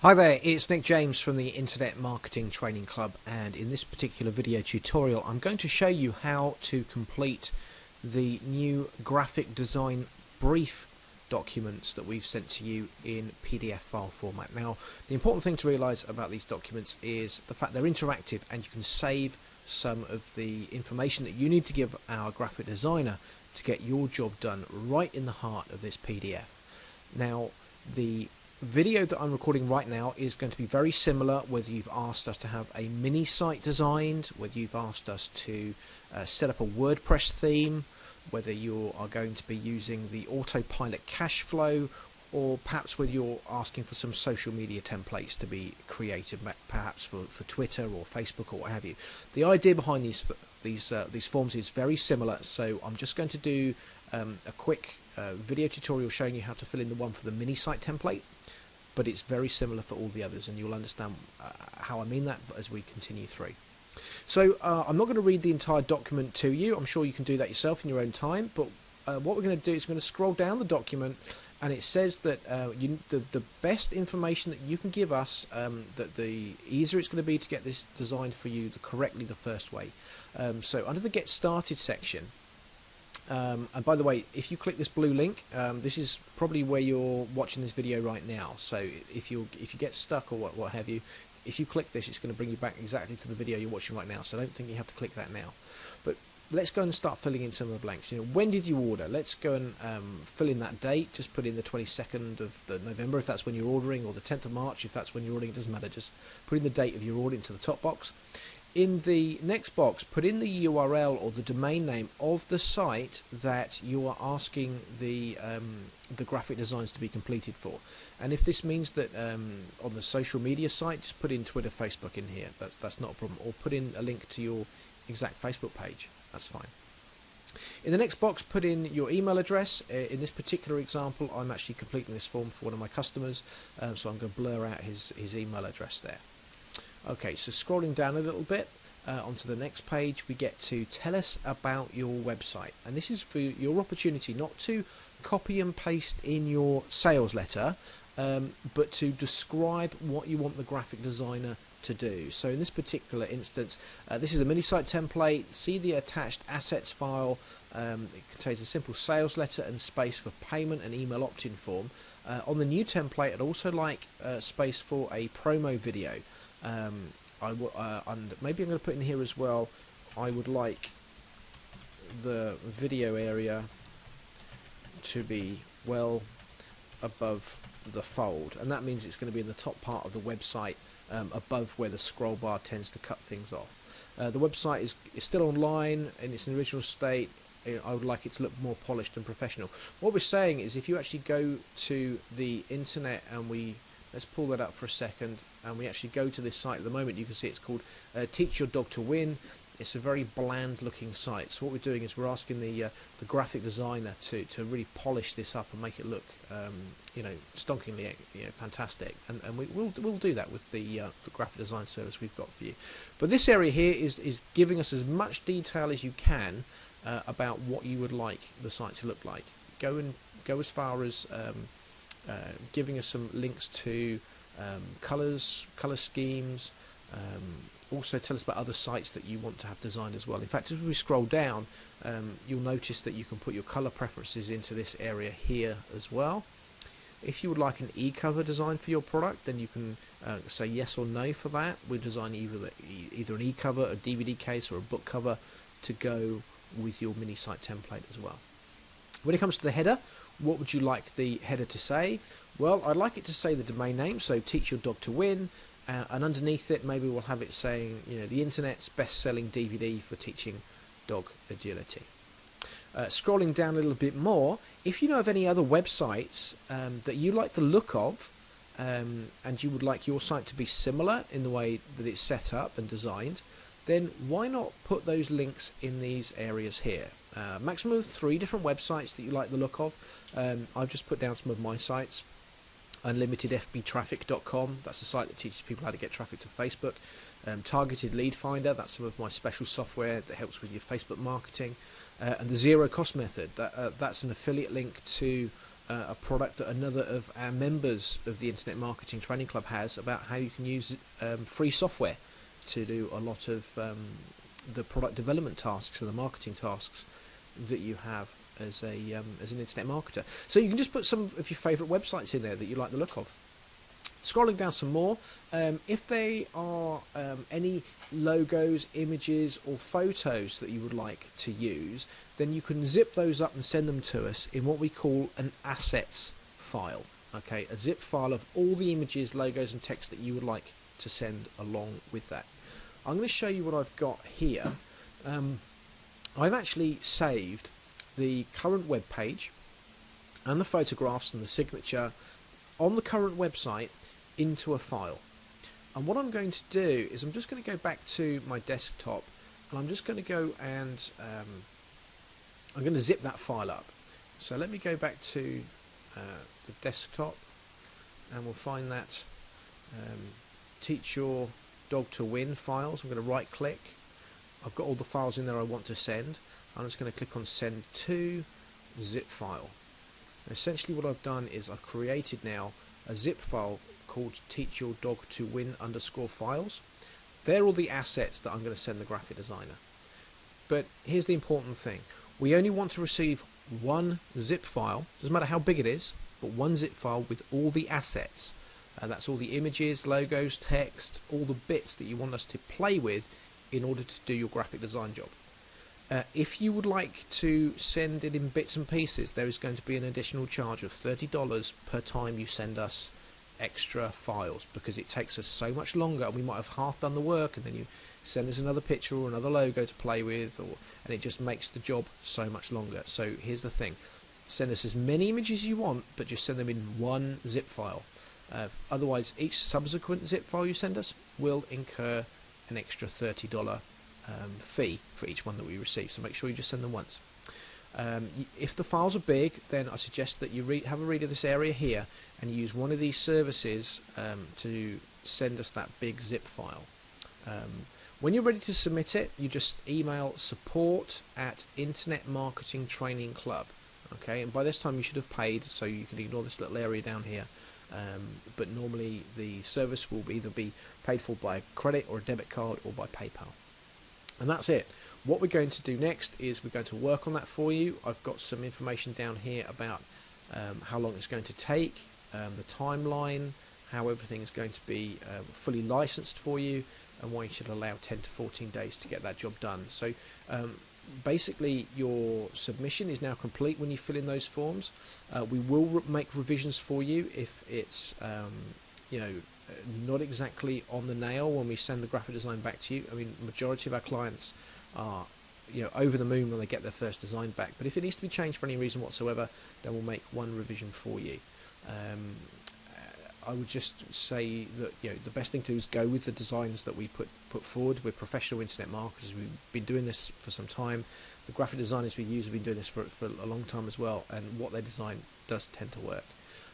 Hi there, it's Nick James from the Internet Marketing Training Club, and in this particular video tutorial I'm going to show you how to complete the new graphic design brief documents that we've sent to you in PDF file format. Now, the important thing to realise about these documents is the fact they're interactive and you can save some of the information that you need to give our graphic designer to get your job done right in the heart of this PDF. Now, the video that I'm recording right now is going to be very similar whether you've asked us to have a mini site designed, whether you've asked us to set up a WordPress theme, whether you are going to be using the autopilot cash flow, or perhaps whether you're asking for some social media templates to be created, perhaps for Twitter or Facebook or what have you. The idea behind these forms is very similar, so I'm just going to do a quick video tutorial showing you how to fill in the one for the mini site template, but it's very similar for all the others, and you'll understand how I mean that as we continue through. So I'm not going to read the entire document to you. I'm sure you can do that yourself in your own time, but what we're going to do is we're going to scroll down the document, and it says that the best information that you can give us, that the easier it's going to be to get this designed for you correctly the first way. So under the Get Started section, and by the way, if you click this blue link, this is probably where you're watching this video right now. So if you get stuck or what have you, if you click this, it's going to bring you back exactly to the video you're watching right now. So I don't think you have to click that now. But let's go and start filling in some of the blanks. When did you order? Let's go and fill in that date. Just put in the 22nd of November if that's when you're ordering, or the 10th of March if that's when you're ordering. It doesn't matter. Just put in the date of your order into the top box. In the next box, put in the URL or the domain name of the site that you are asking the graphic designs to be completed for. And if this means that on the social media site, just put in Twitter, Facebook in here. That's not a problem. Or put in a link to your exact Facebook page. That's fine. In the next box, put in your email address. In this particular example, I'm actually completing this form for one of my customers, so I'm going to blur out his email address there. Okay, so scrolling down a little bit onto the next page, we get to tell us about your website. And this is for your opportunity not to copy and paste in your sales letter, but to describe what you want the graphic designer to do. So in this particular instance, this is a mini site template. See the attached assets file. It contains a simple sales letter and space for payment and email opt-in form. On the new template, I'd also like space for a promo video. And maybe I'm going to put in here as well, I would like the video area to be well above the fold, and that means it's going to be in the top part of the website, above where the scroll bar tends to cut things off. The website is still online in its original state. I would like it to look more polished and professional. What we're saying is, if you actually go to the internet and let's pull that up for a second, and we actually go to this site at the moment, you can see it's called Teach Your Dog to Win. It's a very bland looking site. So what we're doing is we're asking the graphic designer to really polish this up and make it look stonkingly fantastic, and we'll do that with the graphic design service we've got for you. But this area here is giving us as much detail as you can about what you would like the site to look like. Go as far as giving us some links to colour schemes. Also tell us about other sites that you want to have designed as well. In fact, as we scroll down, you'll notice that you can put your colour preferences into this area here as well. If you would like an e-cover design for your product, then you can say yes or no for that. We'll design either an e-cover, a DVD case, or a book cover to go with your mini site template as well. When it comes to the header, what would you like the header to say? Well, I'd like it to say the domain name, so Teach Your Dog to Win, and underneath it maybe we'll have it saying, the internet's best-selling DVD for teaching dog agility. Scrolling down a little bit more, if you know of any other websites that you like the look of, and you would like your site to be similar in the way that it's set up and designed, then why not put those links in these areas here? Maximum of 3 different websites that you like the look of. I've just put down some of my sites. UnlimitedFBTraffic.com, that's a site that teaches people how to get traffic to Facebook. Targeted Lead Finder, that's some of my special software that helps with your Facebook marketing. And the Zero Cost Method, that's an affiliate link to a product that another of our members of the Internet Marketing Training Club has about how you can use free software to do a lot of the product development tasks and the marketing tasks that you have as an internet marketer. So you can just put some of your favourite websites in there that you like the look of. Scrolling down some more, if there are any logos, images or photos that you would like to use, then you can zip those up and send them to us in what we call an assets file. Okay, a zip file of all the images, logos and text that you would like to send along with that. I'm going to show you what I've got here. I've actually saved the current web page and the photographs and the signature on the current website into a file. And what I'm going to do is I'm just going to go back to my desktop, and I'm just going to go and I'm going to zip that file up. So let me go back to the desktop, and we'll find that Teach Your Dog to Win files. I'm going to right click. I've got all the files in there I want to send. I'm just going to click on Send to Zip File. And essentially what I've done is I've created now a zip file called Teach Your Dog to Win _ files. They're all the assets that I'm going to send the graphic designer. But here's the important thing. We only want to receive one zip file, doesn't matter how big it is, but one zip file with all the assets. That's all the images, logos, text, all the bits that you want us to play with in order to do your graphic design job. If you would like to send it in bits and pieces, there is going to be an additional charge of $30 per time you send us extra files, because it takes us so much longer, and we might have half done the work and then you send us another picture or another logo to play with, and it just makes the job so much longer. So here's the thing, send us as many images as you want, but just send them in one zip file. Otherwise each subsequent zip file you send us will incur an extra $30 fee for each one that we receive, so make sure you just send them once. If the files are big, then I suggest that you have a read of this area here and use one of these services to send us that big zip file. When you're ready to submit it, you just email support@Internet Marketing Training Club. Okay, and by this time you should have paid, so you can ignore this little area down here. But normally the service will either be paid for by a credit or a debit card or by PayPal. And that's it. What we're going to do next is we're going to work on that for you. I've got some information down here about how long it's going to take, the timeline, how everything is going to be fully licensed for you, and why you should allow 10 to 14 days to get that job done. So basically your submission is now complete when you fill in those forms. We will make revisions for you if it's not exactly on the nail when we send the graphic design back to you. I mean, majority of our clients are over the moon when they get their first design back, but if it needs to be changed for any reason whatsoever, then we'll make one revision for you. I would just say that the best thing to do is go with the designs that we put forward. We're professional internet marketers. We've been doing this for some time. The graphic designers we use have been doing this for a long time as well, and what they design does tend to work.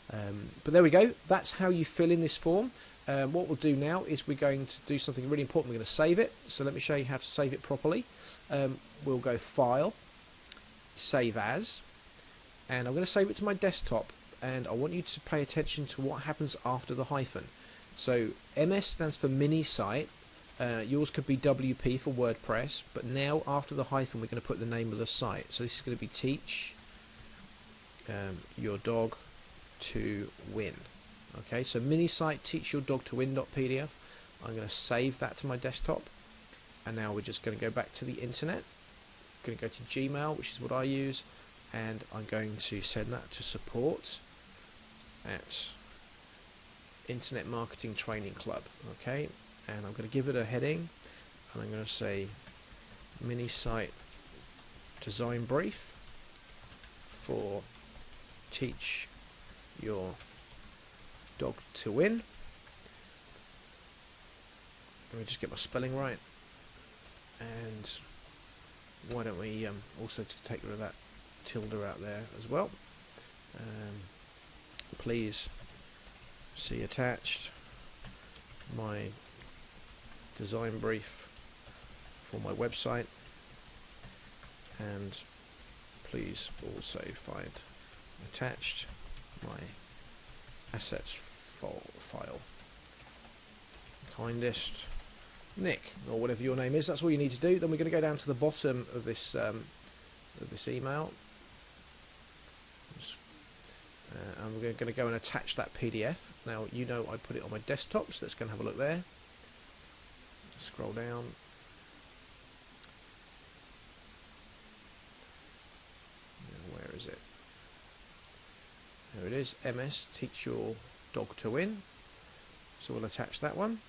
But there we go. That's how you fill in this form. What we'll do now is we're going to do something really important. We're going to save it. So let me show you how to save it properly. We'll go File, Save As, and I'm going to save it to my desktop. And I want you to pay attention to what happens after the hyphen. So MS stands for mini site. Yours could be WP for WordPress, but now after the hyphen we're going to put the name of the site. So this is going to be Teach Your Dog to Win. Okay, so mini site Teach Your Dog to Win.pdf. I'm going to save that to my desktop, and now we're just going to go back to the internet. I'm going to go to Gmail, which is what I use, and I'm going to send that to support at Internet Marketing Training Club. Okay, and I'm going to give it a heading, and I'm going to say mini site design brief for Teach Your Dog to Win. Let me just get my spelling right, and why don't we also take rid of that tilde out there as well. Please see attached my design brief for my website, and please also find attached my assets file. Kindest Nick, or whatever your name is. That's all you need to do. Then we're going to go down to the bottom of this email, and we're going to go and attach that PDF. Now, you know I put it on my desktop, so let's go and have a look there. Scroll down. Where is it? There it is. MS Teach Your Dog to Win. So we'll attach that one.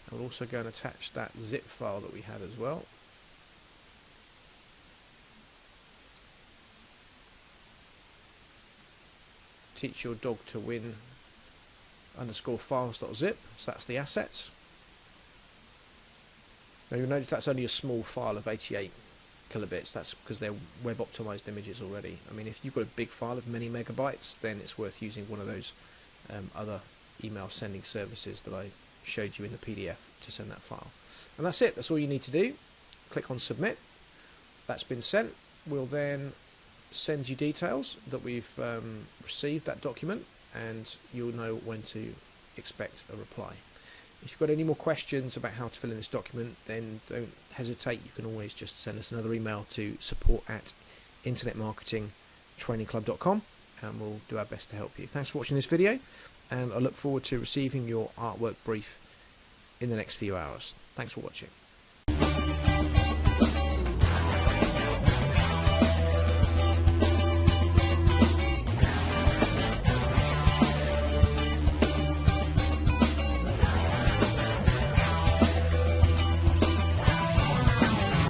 And we'll also go and attach that zip file that we had as well. Teach Your Dog to Win _files.zip. So that's the assets. Now you'll notice that's only a small file of 88 kilobits. That's because they're web optimized images already. I mean, if you've got a big file of many megabytes, then it's worth using one of those other email sending services that I showed you in the PDF to send that file. And that's it. That's all you need to do. Click on submit. That's been sent. We'll then send you details that we've received that document, and you'll know when to expect a reply. If you've got any more questions about how to fill in this document, then don't hesitate. You can always just send us another email to support@internetmarketingtrainingclub.com, and we'll do our best to help you. Thanks for watching this video, and I look forward to receiving your artwork brief in the next few hours. Thanks for watching.